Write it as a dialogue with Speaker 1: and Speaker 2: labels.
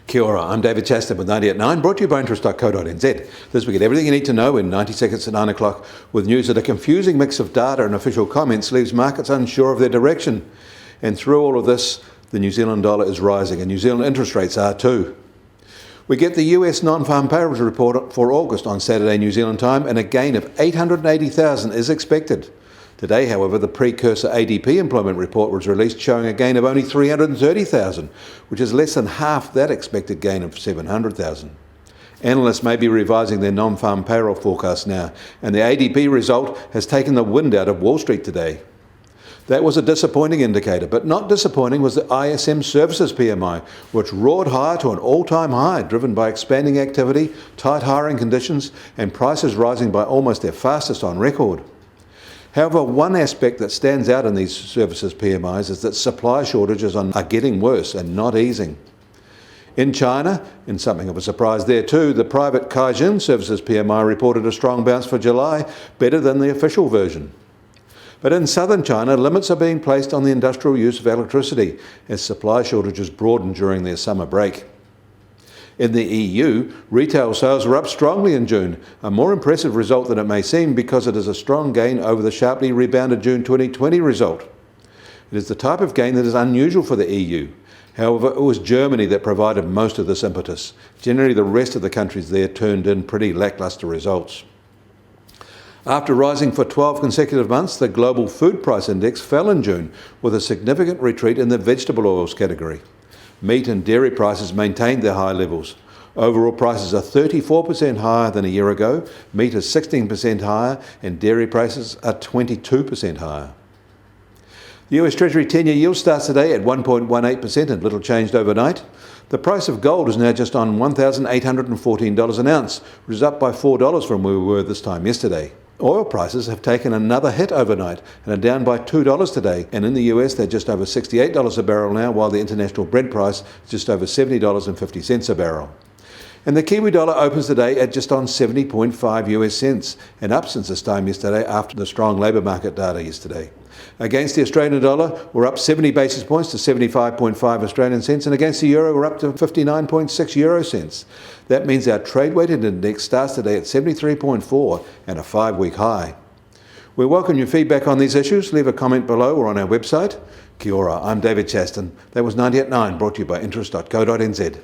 Speaker 1: Kia ora, I'm David Chaston with 90 at 9, brought to you by interest.co.nz. This week at everything you need to know in 90 seconds at 9 o'clock, with news that a confusing mix of data and official comments leaves markets unsure of their direction. And through all of this, the New Zealand dollar is rising and New Zealand interest rates are too. We get the US non-farm payrolls report for August on Saturday New Zealand time, and a gain of 880,000 is expected. Today, however, the precursor ADP employment report was released, showing a gain of only 330,000, which is less than half that expected gain of 700,000. Analysts may be revising their non-farm payroll forecast now, and the ADP result has taken the wind out of Wall Street today. That was a disappointing indicator, but not disappointing was the ISM Services PMI, which roared higher to an all-time high, driven by expanding activity, tight hiring conditions, and prices rising by almost their fastest on record. However, one aspect that stands out in these services PMIs is that supply shortages are getting worse and not easing. In China, in something of a surprise there too, the private Caixin Services PMI reported a strong bounce for July, better than the official version. But in southern China, limits are being placed on the industrial use of electricity as supply shortages broaden during their summer break. In the EU, retail sales were up strongly in June, a more impressive result than it may seem because it is a strong gain over the sharply rebounded June 2020 result. It is the type of gain that is unusual for the EU. However, it was Germany that provided most of this impetus. Generally, the rest of the countries there turned in pretty lacklustre results. After rising for 12 consecutive months, the global food price index fell in June, with a significant retreat in the vegetable oils category. Meat and dairy prices maintained their high levels. Overall prices are 34% higher than a year ago, meat is 16% higher, and dairy prices are 22% higher. The US Treasury 10-year yield starts today at 1.18% and little changed overnight. The price of gold is now just on $1,814 an ounce, which is up by $4 from where we were this time yesterday. Oil prices have taken another hit overnight and are down by $2 today, and in the US they're just over $68 a barrel now, while the international Brent price is just over $70.50 a barrel. And the Kiwi dollar opens today at just on 70.5 US cents, and up since this time yesterday after the strong labour market data yesterday. Against the Australian dollar, we're up 70 basis points to 75.5 Australian cents, and against the euro, we're up to 59.6 euro cents. That means our trade-weighted index starts today at 73.4 and a 5-week high. We welcome your feedback on these issues. Leave a comment below or on our website. Kia ora, I'm David Chaston. That was 90 at 9, brought to you by interest.co.nz.